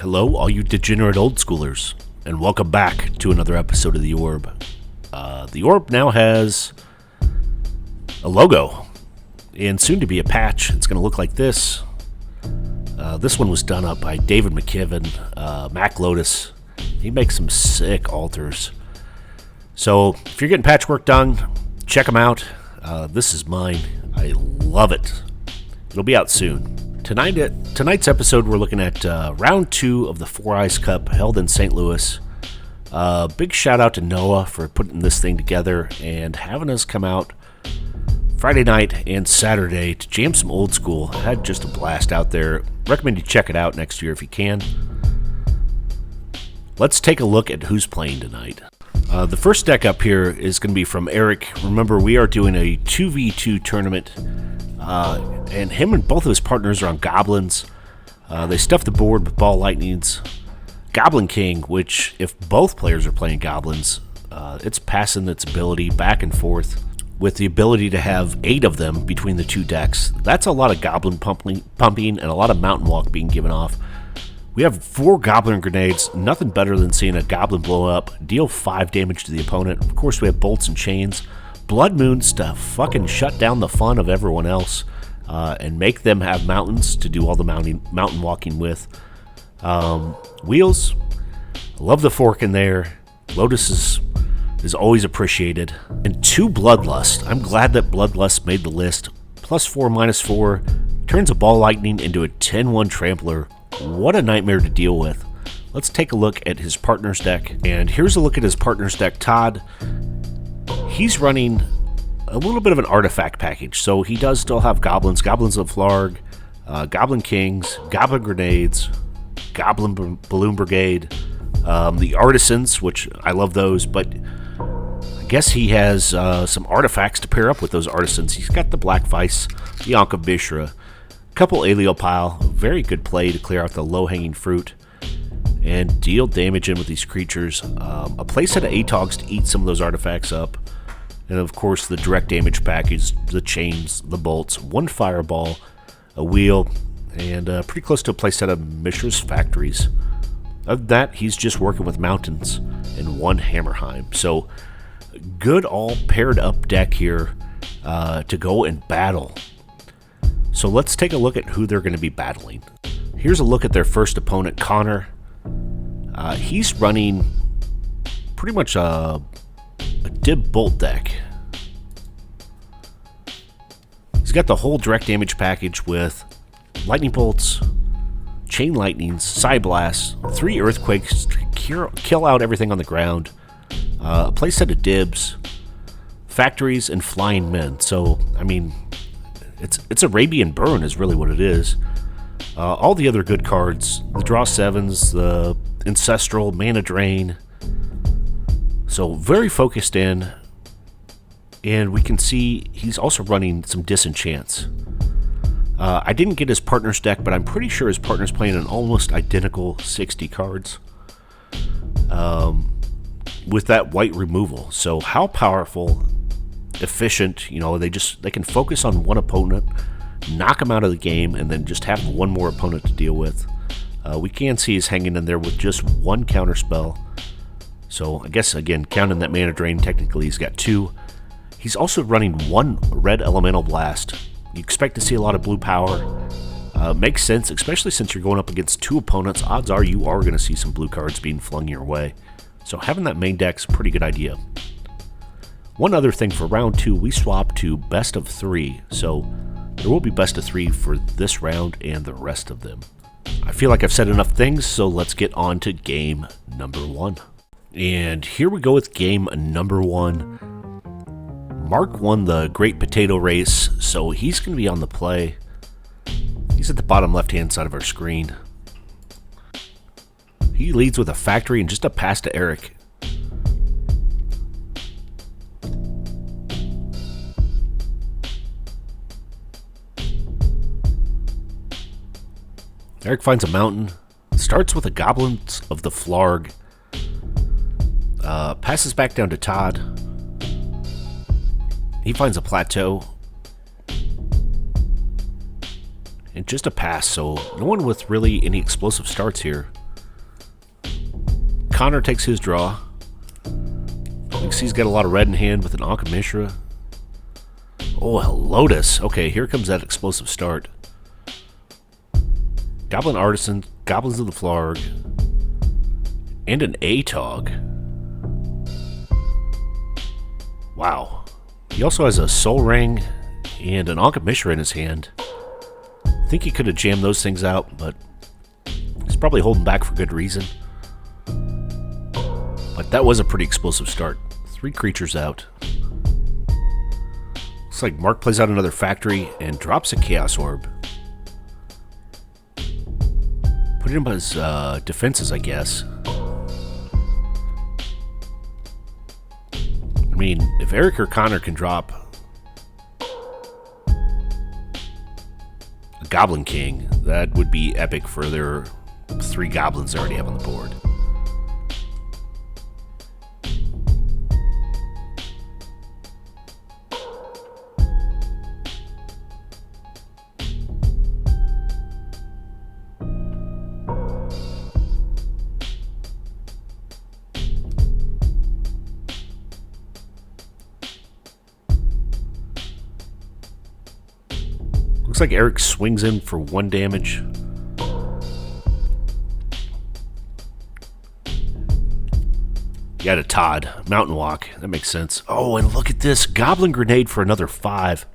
Hello, all you degenerate old schoolers, and welcome back to another episode of The Orb. The Orb now has a logo, and soon to be a patch. It's going to look like this. This one was done up by David McKibben, Mac Lotus. He makes some sick altars. So, if you're getting patchwork done, check them out. This is mine. I love it. It'll be out soon. Tonight's episode, we're looking at round 2 of the Foriys Cup held in St. Louis. Big shout out to Noah for putting this thing together and having us come out Friday night and Saturday to jam some old school. I had just a blast out there. Recommend you check it out next year if you can. Let's take a look at who's playing tonight. The first deck up here is going to be from Eric. Remember, we are doing a 2v2 tournament. And him and both of his partners are on Goblins. They stuff the board with ball lightnings. Goblin King, which if both players are playing Goblins, it's passing its ability back and forth with the ability to have 8 of them between the two decks. That's a lot of Goblin pumping and a lot of Mountain Walk being given off. We have 4 Goblin Grenades. Nothing better than seeing a Goblin blow up, deal 5 damage to the opponent. Of course, we have Bolts and Chains. Blood Moons to fucking shut down the fun of everyone else and make them have mountains to do all the mountain walking with. Wheels, love the fork in there. Lotus is always appreciated. And 2 Bloodlust. I'm glad that Bloodlust made the list. +4, -4, turns a ball lightning into a 10-1 trampler. What a nightmare to deal with. Let's take a look at his partner's deck. And here's a look at his partner's deck, Todd. He's running a little bit of an artifact package, so he does still have Goblins of Flarg, Goblin Kings, Goblin Grenades, Goblin Balloon Brigade, the Artisans, which I love those, but I guess he has some artifacts to pair up with those Artisans. He's got the Black Vice, the Ankh of Bishra, a couple Aliopile, very good play to clear out the low-hanging fruit and deal damage in with these creatures. A playset of Atogs to eat some of those artifacts up. And of course, the direct damage package, the chains, the bolts, 1 fireball, a wheel, and pretty close to a playset of Mishra's Factories. Other than that, he's just working with mountains and 1 Hammerheim. So, good all paired up deck here to go and battle. So let's take a look at who they're going to be battling. Here's a look at their first opponent, Connor. He's running pretty much a Dib Bolt deck. He's got the whole direct damage package with Lightning Bolts, Chain Lightnings, Side Blasts, 3 Earthquakes to kill out everything on the ground, a playset of Dibs, Factories, and Flying Men. So, I mean, it's Arabian Burn is really what it is. All the other good cards, the Draw 7s, the Ancestral, Mana Drain. So very focused in, and we can see he's also running some Disenchants. I didn't get his partner's deck, but I'm pretty sure his partner's playing an almost identical 60 cards with that white removal. So how powerful, efficient, they can focus on one opponent, knock him out of the game, and then just have one more opponent to deal with. We can see he's hanging in there with just 1 counter spell. So, I guess, again, counting that Mana Drain, technically he's got 2. He's also running 1 Red Elemental Blast. You expect to see a lot of blue power. Makes sense, especially since you're going up against 2 opponents. Odds are you are going to see some blue cards being flung your way. So, having that main deck's a pretty good idea. One other thing for round 2, we swapped to best of 3. So, there will be best of 3 for this round and the rest of them. I feel like I've said enough things, so let's get on to game number 1. And here we go with game number 1. Mark won the Great Potato Race, so he's going to be on the play. He's at the bottom left-hand side of our screen. He leads with a Factory and just a pass to Eric. Eric finds a mountain, starts with a Goblins of the Flarg, passes back down to Todd. He finds a plateau, and just a pass, so no one with really any explosive starts here. Connor takes his draw. You can see he's got a lot of red in hand with an Ankh Mishra. Oh, a Lotus. Okay, here comes that explosive start. Goblin Artisan, Goblins of the Flarg, and an Atog. Wow. He also has a Soul Ring and an Ankh Mishra in his hand. I think he could have jammed those things out, but he's probably holding back for good reason. But that was a pretty explosive start. 3 creatures out. Looks like Mark plays out another factory and drops a Chaos Orb. Put him on his defenses, I guess. I mean, if Eric or Connor can drop a Goblin King, that would be epic for their 3 goblins they already have on the board. Looks like Eric swings in for 1 damage. You got a Todd. Mountain Walk. That makes sense. Oh, and look at this. Goblin Grenade for another 5.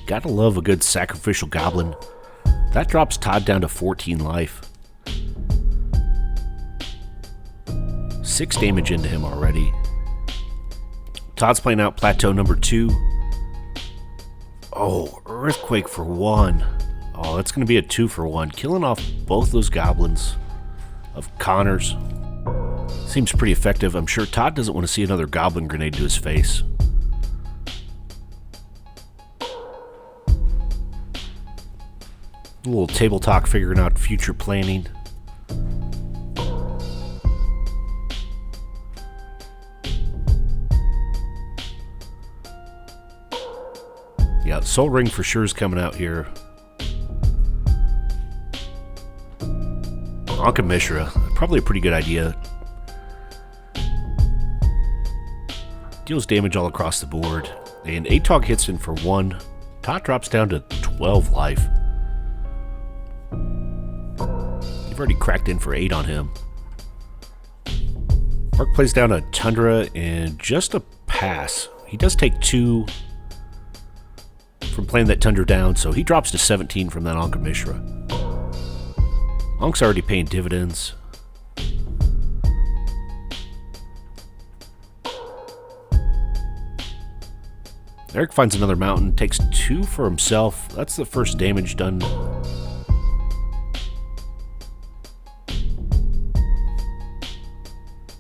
Gotta love a good sacrificial goblin. That drops Todd down to 14 life. 6 damage into him already. Todd's playing out plateau number 2. Oh, Earthquake for 1. Oh, that's going to be a 2 for 1. Killing off both those goblins of Connor's. Seems pretty effective. I'm sure Todd doesn't want to see another Goblin Grenade to his face. A little table talk figuring out future planning. Yeah, Soul Ring for sure is coming out here. Ankh Mishra, probably a pretty good idea. Deals damage all across the board. And Atog hits in for 1. Todd drops down to 12 life. You've already cracked in for 8 on him. Mark plays down a Tundra and just a pass. He does take 2 from playing that Tundra down, so he drops to 17 from that Ankh Mishra. Ankh's already paying dividends. Eric finds another mountain, takes 2 for himself. That's the first damage done.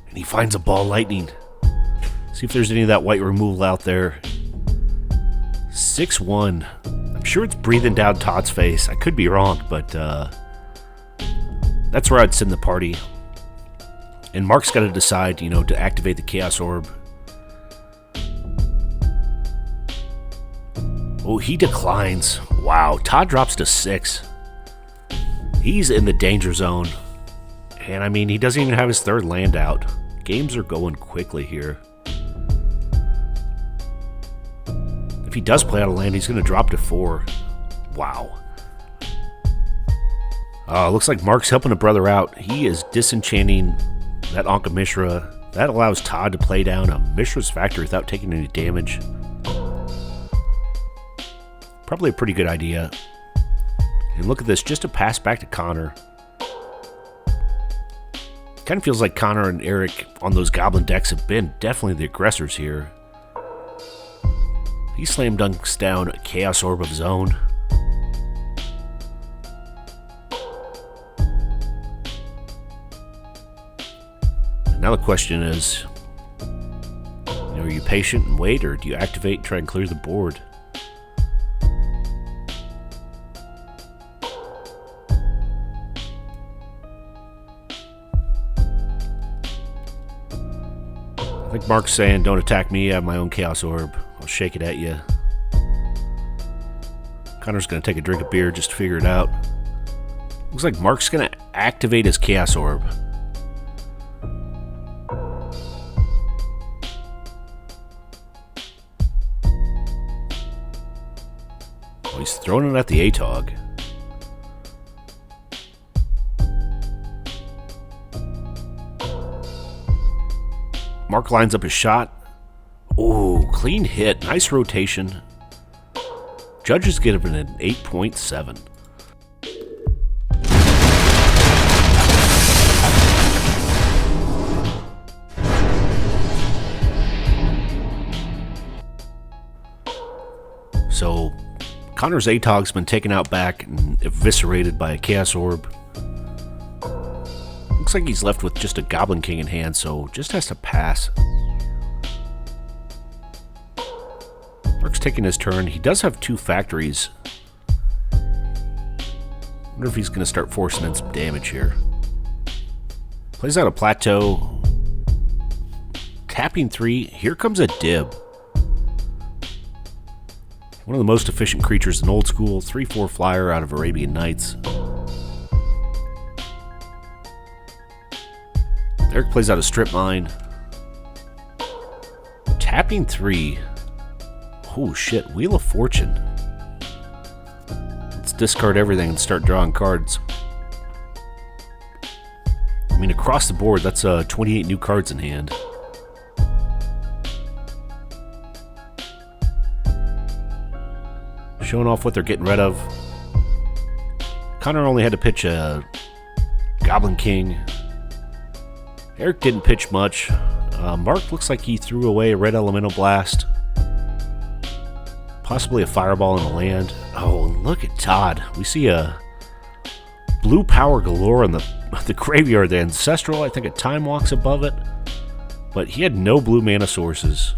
And he finds a Ball Lightning. See if there's any of that white removal out there. 6-1. I'm sure it's breathing down Todd's face. I could be wrong, but that's where I'd send the party. And Mark's got to decide, to activate the Chaos Orb. Oh, he declines. Wow, Todd drops to 6. He's in the danger zone. And I mean, he doesn't even have his 3rd land out. Games are going quickly here. If he does play out a land, he's going to drop to 4. Wow. Looks like Mark's helping a brother out. He is disenchanting that Ankh Mishra. That allows Todd to play down a Mishra's Factory without taking any damage. Probably a pretty good idea. And look at this, just a pass back to Connor. Kind of feels like Connor and Eric on those Goblin decks have been definitely the aggressors here. He slam dunks down a Chaos Orb of his own. And now the question is, are you patient and wait, or do you activate and try and clear the board? I think Mark's saying, don't attack me, I have my own Chaos Orb. I'll shake it at you. Connor's going to take a drink of beer just to figure it out. Looks like Mark's going to activate his Chaos Orb. Oh, he's throwing it at the ATOG. Mark lines up his shot. Ooh, clean hit. Nice rotation. Judges give him an 8.7. So, Connor's ATOG's been taken out back and eviscerated by a Chaos Orb. Looks like he's left with just a Goblin King in hand, so just has to pass. Mark's taking his turn. He does have 2 factories. Wonder if he's going to start forcing in some damage here. Plays out a plateau. Tapping 3. Here comes a Dib. One of the most efficient creatures in old school. 3/4 flyer out of Arabian Nights. Eric plays out a strip mine. Tapping 3. Oh shit, Wheel of Fortune. Let's discard everything and start drawing cards. I mean, across the board, that's 28 new cards in hand. Showing off what they're getting rid of. Connor only had to pitch a Goblin King. Eric didn't pitch much. Mark looks like he threw away a Red Elemental Blast. Possibly a Fireball in the land. Oh, and look at Todd. We see a blue power galore in the graveyard. The Ancestral, I think a Time Walk's above it. But he had no blue mana sources.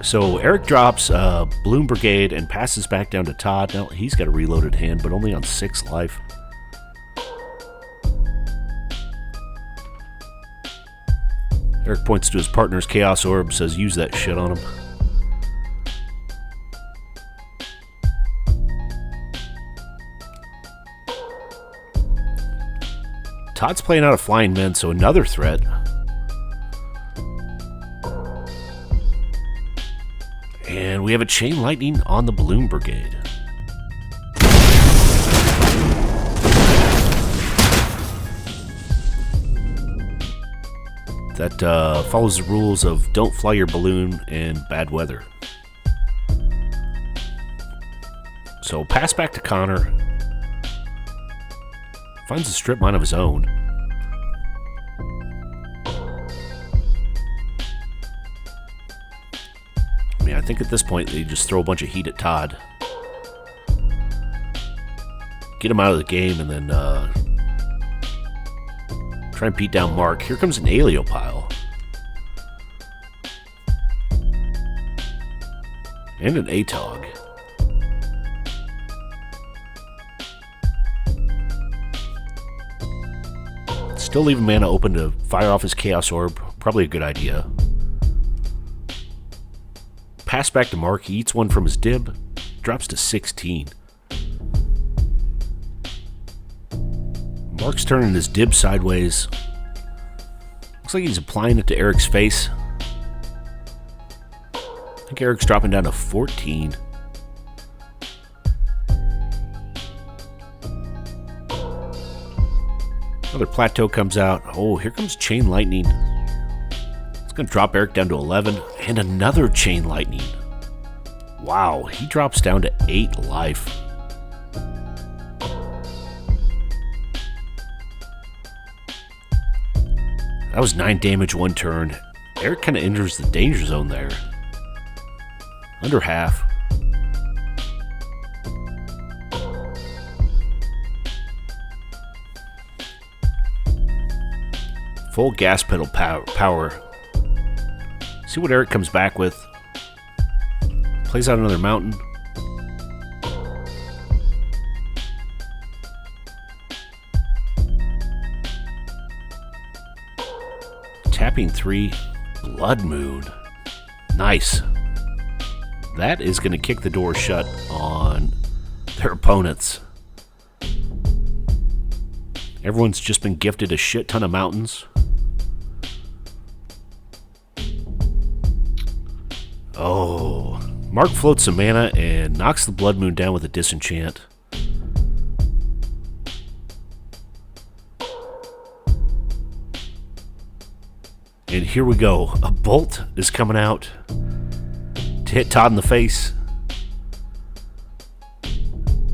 So Eric drops Bloom Brigade and passes back down to Todd. Now he's got a reloaded hand, but only on 6 life. Eric points to his partner's Chaos Orb, says use that shit on him. Todd's playing out a Flying Men, so another threat. And we have a Chain Lightning on the Bloom Brigade. That follows the rules of don't fly your balloon in bad weather. So pass back to Connor. Finds a strip mine of his own. I mean, I think at this point they just throw a bunch of heat at Todd. Get him out of the game and then try and beat down Mark. Here comes an Alio pile. And an ATOG. Still leaving mana open to fire off his Chaos Orb. Probably a good idea. Pass back to Mark. He eats one from his Dib. Drops to 16. Mark's turning his Dib sideways. Looks like he's applying it to Eric's face. I think Eric's dropping down to 14. Another plateau comes out. Oh, here comes Chain Lightning. It's going to drop Eric down to 11. And another Chain Lightning. Wow, he drops down to 8 life. That was 9 damage 1 turn. Eric kind of enters the danger zone there. Under half. Full gas pedal power. See what Eric comes back with. Plays out another mountain. Tapping 3. Blood Moon. Nice. that is going to kick the door shut on their opponents. Everyone's just been gifted a shit ton of mountains. Oh, Mark floats some mana and knocks the Blood Moon down with a disenchant. And here we go. A bolt is coming out to hit Todd in the face.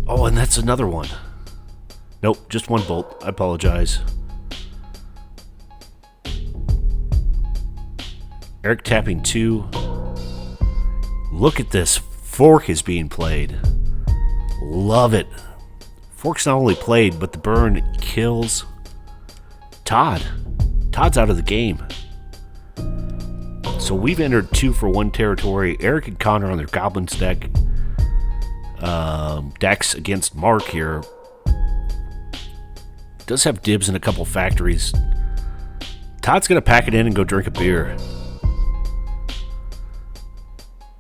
Oh, and that's another one. Nope, just one bolt. I apologize. Eric tapping 2. Look at this. Fork is being played. Love it. Fork's not only played, but the burn kills Todd. Todd's out of the game. So we've entered 2 for 1 territory. Eric and Connor on their Goblins deck. Decks against Mark here. Does have dibs in a couple factories. Todd's going to pack it in and go drink a beer.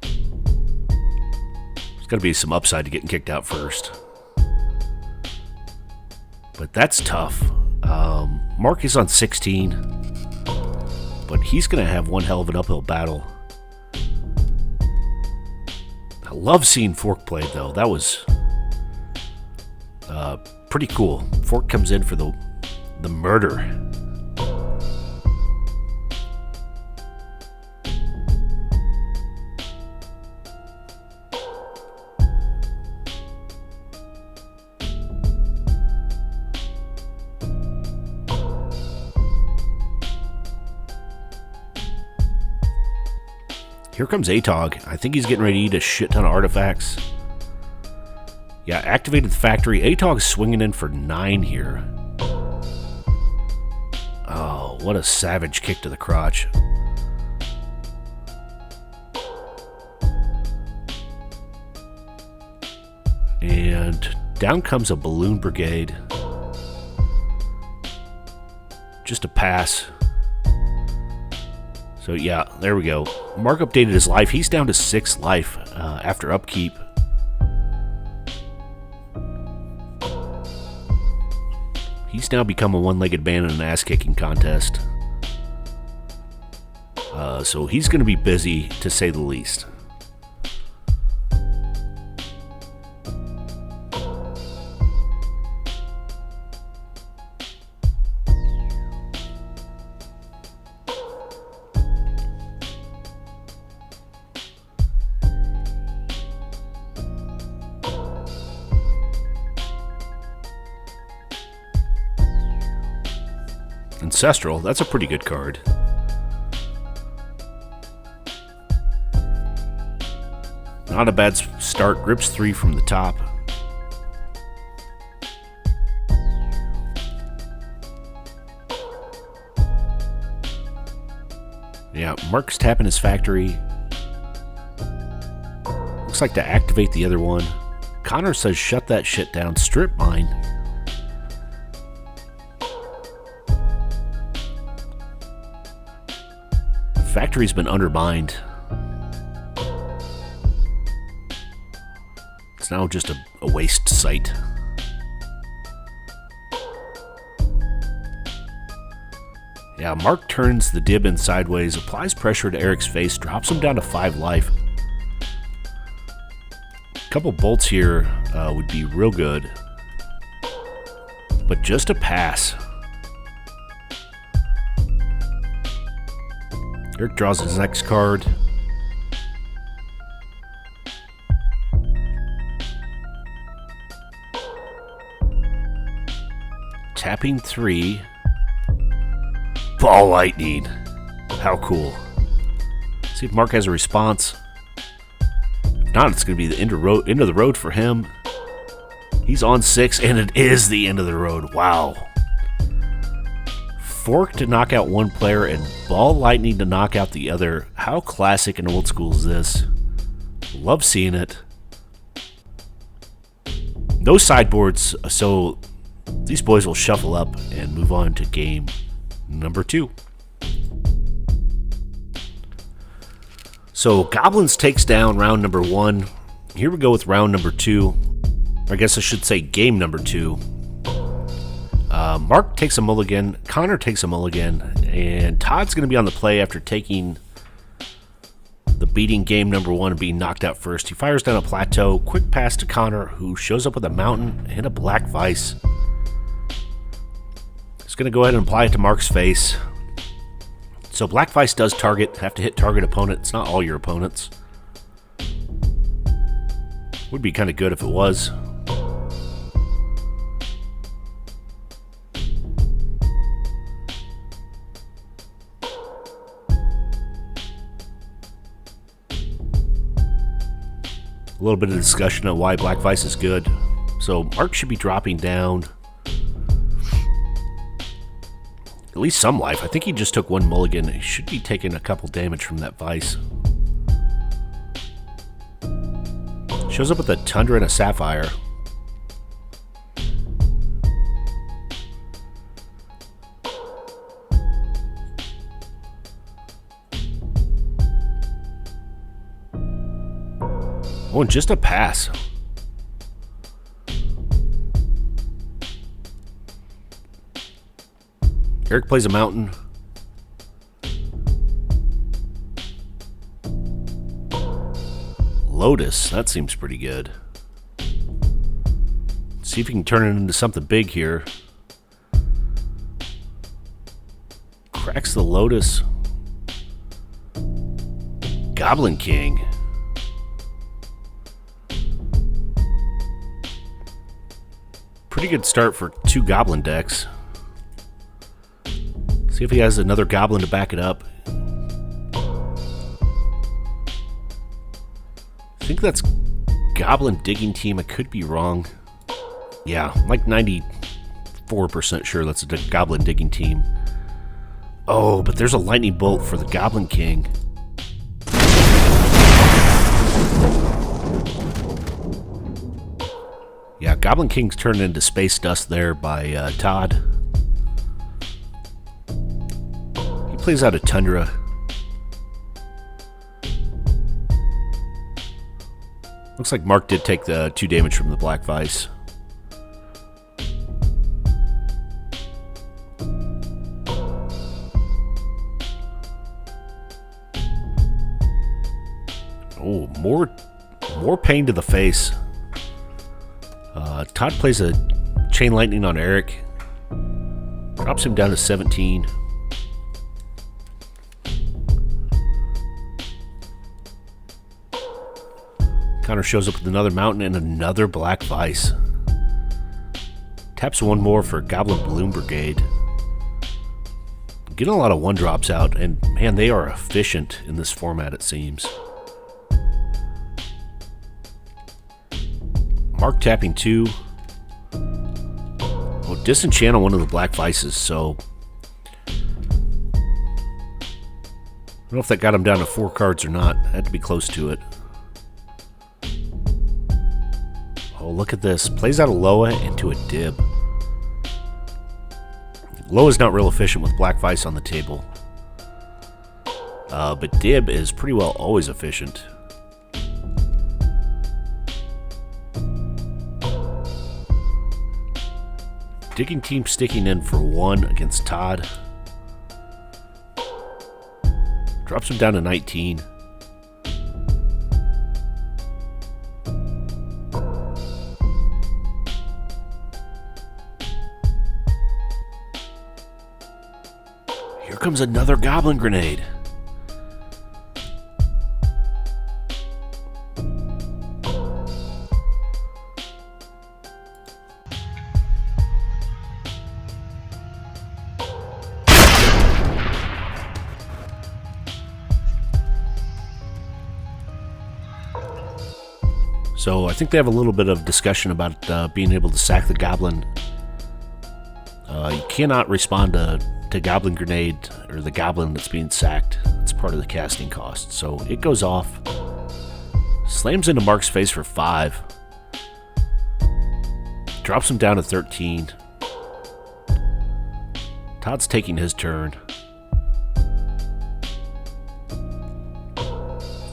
There's got to be some upside to getting kicked out first. But that's tough. Mark is on 16. But he's going to have one hell of an uphill battle. I love seeing Fork played, though. That was pretty cool. Fork comes in for the murder. Here comes Atog. I think he's getting ready to eat a shit ton of artifacts. Yeah, activated the factory. Atog's swinging in for 9 here. Oh, what a savage kick to the crotch. And down comes a Balloon Brigade. Just a pass. So yeah, there we go. Mark updated his life. He's down to 6 life after upkeep. He's now become a one-legged man in an ass-kicking contest. So he's going to be busy, to say the least. Ancestral, that's a pretty good card. Not a bad start. Grips 3 from the top. Yeah, Mark's tapping his factory. Looks like to activate the other one. Connor says shut that shit down. Strip mine. Factory's been undermined. It's now just a waste site. Yeah, Mark turns the dib in sideways, applies pressure to Eric's face, drops him down to 5 life. A couple bolts here would be real good. But just a pass. Eric draws his next card. Tapping 3. Ball lightning. How cool. See if Mark has a response. If not, it's going to be the end of the road for him. He's on 6, and it is the end of the road. Wow. Fork to knock out one player and Ball Lightning to knock out the other. How classic and old school is this? Love seeing it. No sideboards, so these boys will shuffle up and move on to game number 2. So Goblins takes down round number 1. Here we go with round number 2. I guess I should say game number 2. Mark takes a mulligan, Connor takes a mulligan, and Todd's going to be on the play after taking the beating game number 1 and being knocked out first. He fires down a plateau, quick pass to Connor, who shows up with a mountain and a black vice. He's going to go ahead and apply it to Mark's face. So black vice does have to hit target opponent. It's not all your opponents. Would be kind of good if it was. A little bit of discussion on why black vice is good. So Mark should be dropping down at least some life. I think he just took 1 mulligan. He should be taking a couple damage from that vice. Shows up with a tundra and a sapphire. Oh, and just a pass. Eric plays a mountain. Lotus, that seems pretty good. See if he can turn it into something big here. Cracks the Lotus. Goblin King. Pretty good start for 2 Goblin decks. See if he has another Goblin to back it up. I think that's Goblin Digging Team. I could be wrong. Yeah, I'm like 94% sure that's a Goblin Digging Team. Oh, but there's a Lightning Bolt for the Goblin King. Yeah, Goblin King's turned into space dust there by Todd. He plays out a Tundra. Looks like Mark did take the 2 damage from the Black Vice. Oh, more pain to the face. Todd plays a Chain Lightning on Eric. Drops him down to 17. Connor shows up with another mountain and another Black Vice. Taps 1 more for Goblin Balloon Brigade. Getting a lot of 1-drops out, and man, they are efficient in this format, it seems. Mark tapping 2. Oh, disenchant on one of the Black Vices, so I don't know if that got him down to 4 cards or not. Had to be close to it. Oh, look at this. Plays out a Loa into a Dib. Loa's not real efficient with Black Vice on the table. But Dib is pretty well always efficient. Digging Team sticking in for 1 against Todd. Drops him down to 19. Here comes another Goblin Grenade. So I think they have a little bit of discussion about being able to sack the Goblin. You cannot respond to Goblin Grenade or the Goblin that's being sacked. It's part of the casting cost. So it goes off. Slams into Mark's face for 5. Drops him down to 13. Todd's taking his turn.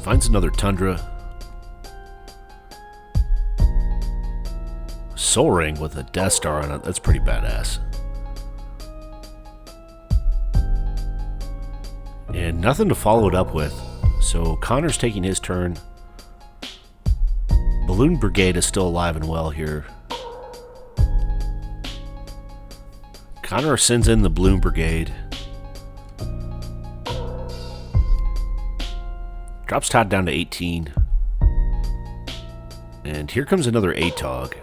Finds another Tundra. Soul Ring with a Death Star on it. That's pretty badass. And nothing to follow it up with. So Connor's taking his turn. Balloon Brigade is still alive and well here. Connor sends in the Balloon Brigade. Drops Todd down to 18. And here comes another ATOG.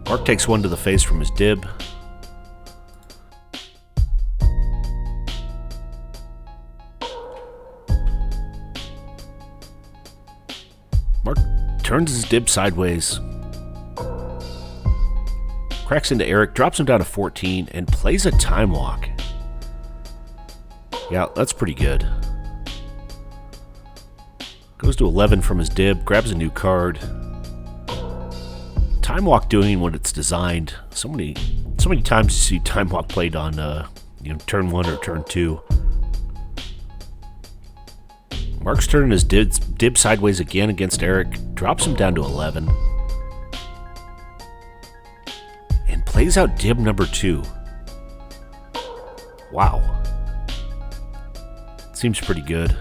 Mark takes one to the face from his dib. Mark turns his dib sideways. Cracks into Eric, drops him down to 14, and plays a time walk. Yeah, that's pretty good. Goes to 11 from his dib, grabs a new card. Time walk doing what it's designed. So many times you see time walk played on turn 1 or turn 2. Mark's turning his dib sideways again against Eric, drops him down to 11. And plays out dib number 2. Wow. Seems pretty good.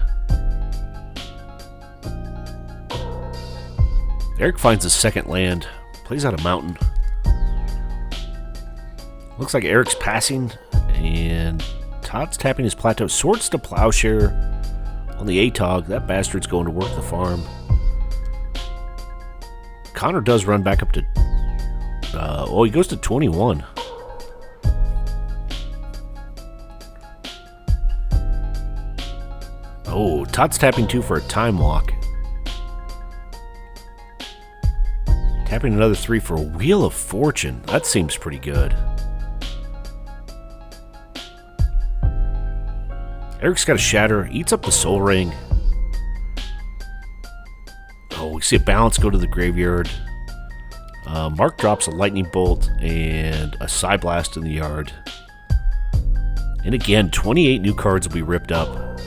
Eric finds a second land. Plays out a mountain. Looks like Eric's passing, and Todd's tapping his plateau. Swords to Plowshare on the ATOG. That bastard's going to work the farm. Connor does run back up to... he goes to 21. Oh, Todd's tapping 2 for a time walk. Tapping another 3 for a Wheel of Fortune. That seems pretty good. Eric's got a Shatter. Eats up the Soul Ring. Oh, we see a Balance go to the graveyard. Mark drops a Lightning Bolt and a Psy Blast in the yard. And again, 28 new cards will be ripped up.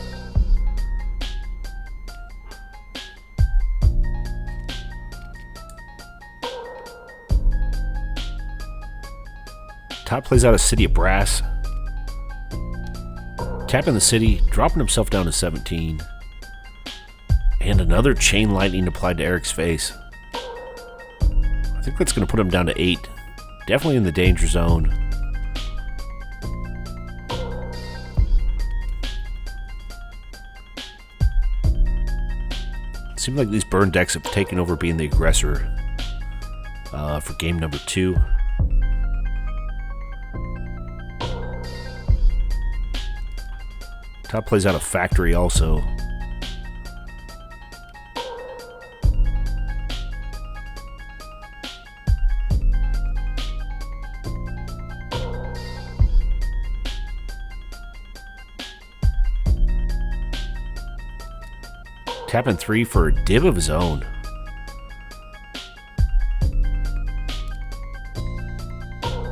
Todd plays out a City of Brass. Tapping the city, dropping himself down to 17. And another Chain Lightning applied to Eric's face. I think that's going to put him down to 8. Definitely in the danger zone. Seems like these burn decks have taken over being the aggressor for game number 2. Todd plays out a Factory also. Tapping 3 for a dib of his own.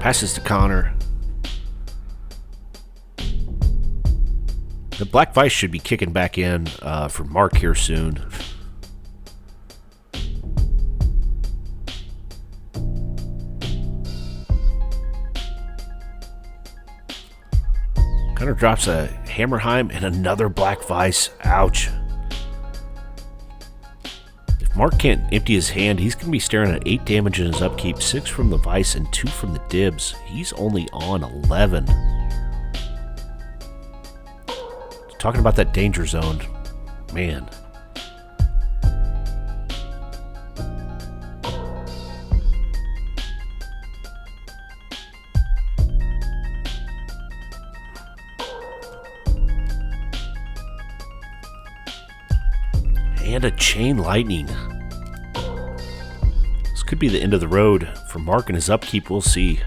Passes to Connor. The Black Vice should be kicking back in for Mark here soon. Connor drops a Hammerheim and another Black Vice. Ouch. If Mark can't empty his hand, he's going to be staring at 8 damage in his upkeep, 6 from the Vice and 2 from the dibs. He's only on 11. Talking about that danger zone, man. And a Chain Lightning. This could be the end of the road for Mark and his upkeep. We'll see.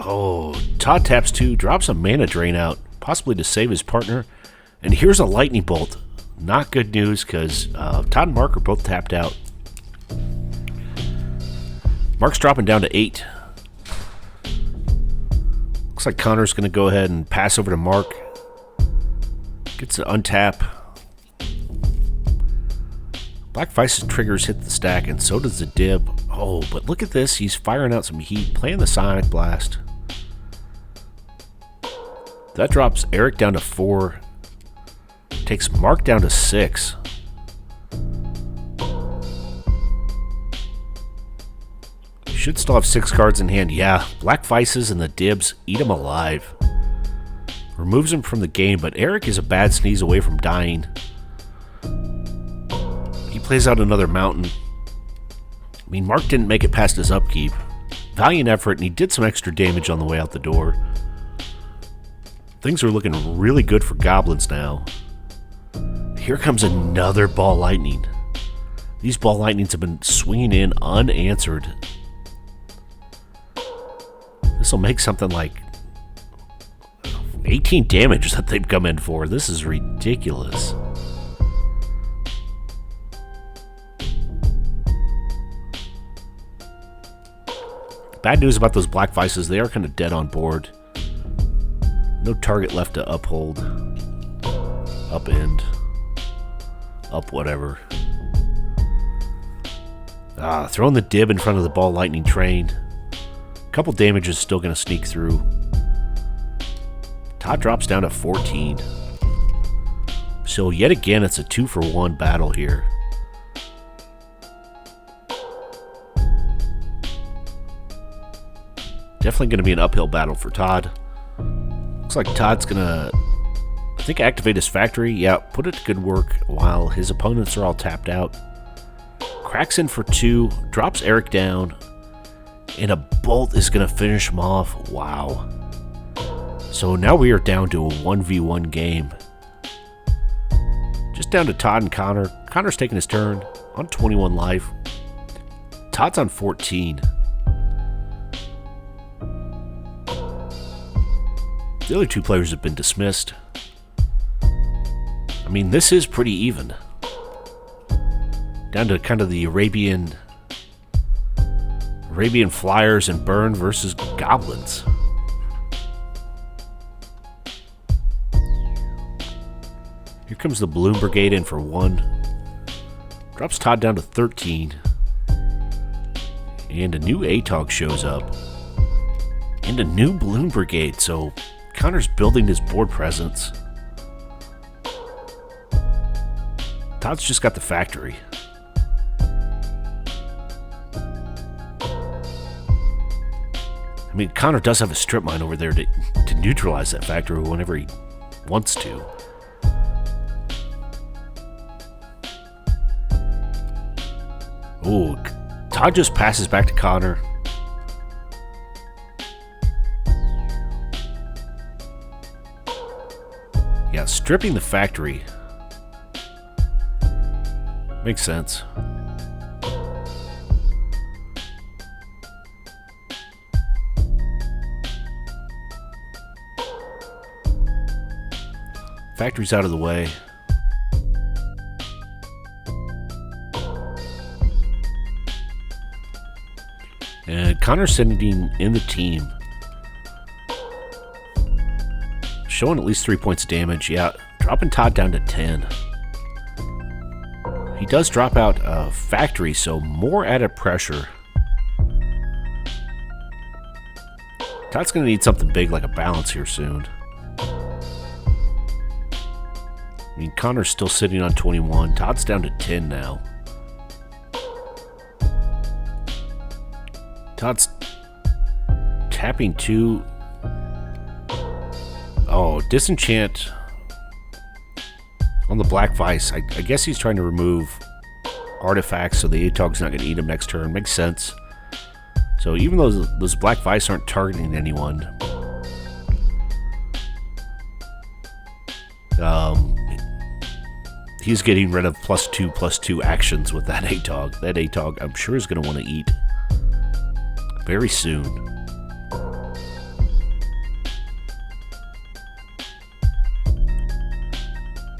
Oh, Todd taps 2, drops a mana drain out, possibly to save his partner. And here's a lightning bolt. Not good news because Todd and Mark are both tapped out. Mark's dropping down to 8. Looks like Connor's going to go ahead and pass over to Mark. Gets to untap. Black Vice's triggers hit the stack, and so does the dib. Oh, but look at this. He's firing out some heat, playing the Sonic Blast. That drops Eric down to 4. Takes Mark down to 6. Should still have 6 cards in hand. Yeah, Black Vices and the dibs eat him alive. Removes him from the game, but Eric is a bad sneeze away from dying. He plays out another mountain. I mean, Mark didn't make it past his upkeep. Valiant effort, and he did some extra damage on the way out the door. Things are looking really good for Goblins now. Here comes another Ball Lightning. These Ball Lightnings have been swinging in unanswered. This will make something like 18 damage that they've come in for. This is ridiculous. Bad news about those Black Vices, they are kind of dead on board. No target left to uphold. Upend. Up whatever. Throwing the dib in front of the Ball Lightning train. Couple damage is still going to sneak through. Todd drops down to 14. So yet again, it's a 2-for-1 battle here. Definitely going to be an uphill battle for Todd. Looks like Todd's going to, I think, activate his factory. Yeah, put it to good work while his opponents are all tapped out. Cracks in for 2, drops Eric down, and a bolt is going to finish him off. Wow. So now we are down to a 1v1 game. Just down to Todd and Connor. Connor's taking his turn on 21 life. Todd's on 14. The other 2 players have been dismissed. I mean, this is pretty even. Down to kind of the Arabian Flyers and Burn versus Goblins. Here comes the Balloon Brigade in for 1. Drops Todd down to 13. And a new ATOG shows up. And a new Balloon Brigade, so Connor's building his board presence. Todd's just got the factory. I mean, Connor does have a strip mine over there to neutralize that factory whenever he wants to. Oh, Todd just passes back to Connor. Yeah, stripping the factory. Makes sense. Factory's out of the way. And Connor's sending in the team. Showing at least 3 points of damage. Yeah, dropping Todd down to 10. He does drop out a factory, so more added pressure. Todd's going to need something big like a balance here soon. I mean, Connor's still sitting on 21. Todd's down to 10 now. Todd's tapping 2. Oh, Disenchant on the Black Vice. I guess he's trying to remove artifacts so the ATOG's not going to eat him next turn. Makes sense. So even though those Black Vice aren't targeting anyone, he's getting rid of +2/+2 actions with that ATOG. That ATOG, I'm sure, is going to want to eat very soon.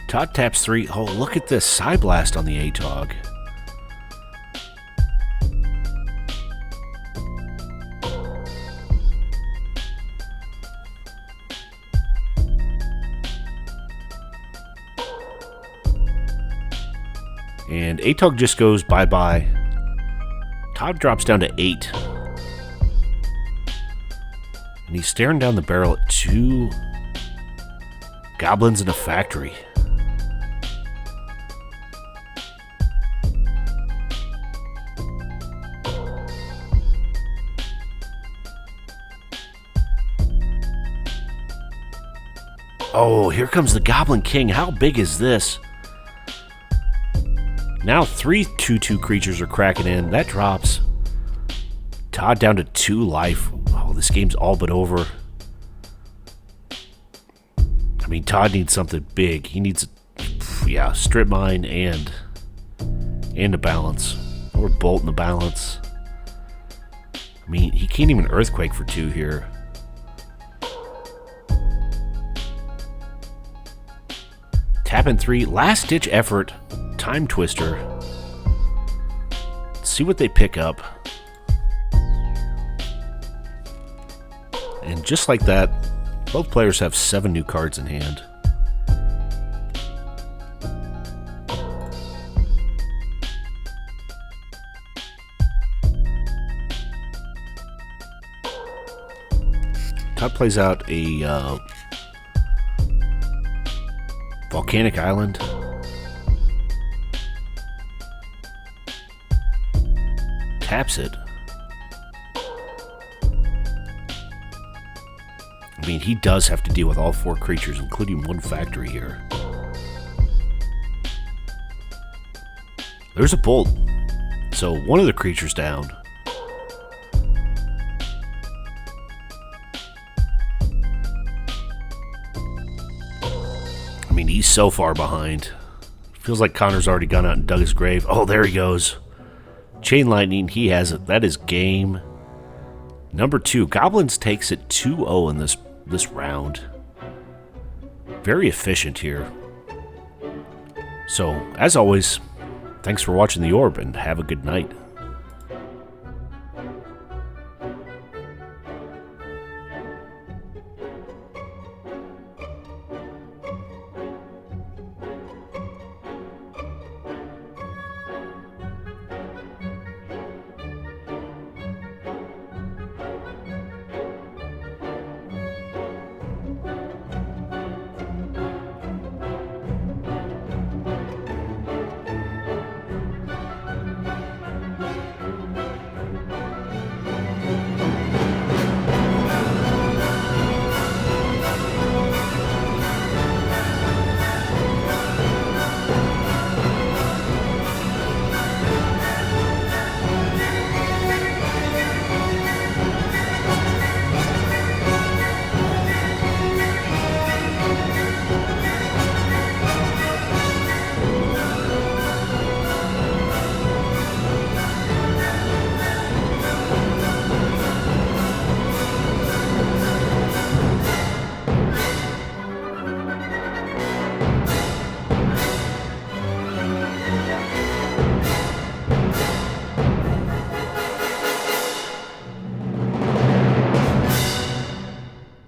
Todd taps 3. Oh, look at this. Psyblast on the ATOG. And ATOG just goes bye-bye. Todd drops down to 8. And he's staring down the barrel at 2 Goblins in a factory. Oh, here comes the Goblin King. How big is this? Now 3 2/2 creatures are cracking in. That drops Todd down to 2 life. Oh, this game's all but over. I mean, Todd needs something big. He needs, strip mine and a balance. Or bolt in the balance. I mean, he can't even earthquake for 2 here. Tapping 3, last ditch effort. Time Twister. Let's see what they pick up. And just like that, both players have 7 new cards in hand. Todd plays out a Volcanic Island. Taps it. I mean, he does have to deal with all 4 creatures, including 1 factory here. There's a bolt. So one of the creatures down. I mean, he's so far behind. Feels like Connor's already gone out and dug his grave. Oh, there he goes. Chain Lightning, he has it. That is game number 2. Goblins takes it 2-0 in this round. Very efficient here. So, as always, thanks for watching The Orb, and have a good night.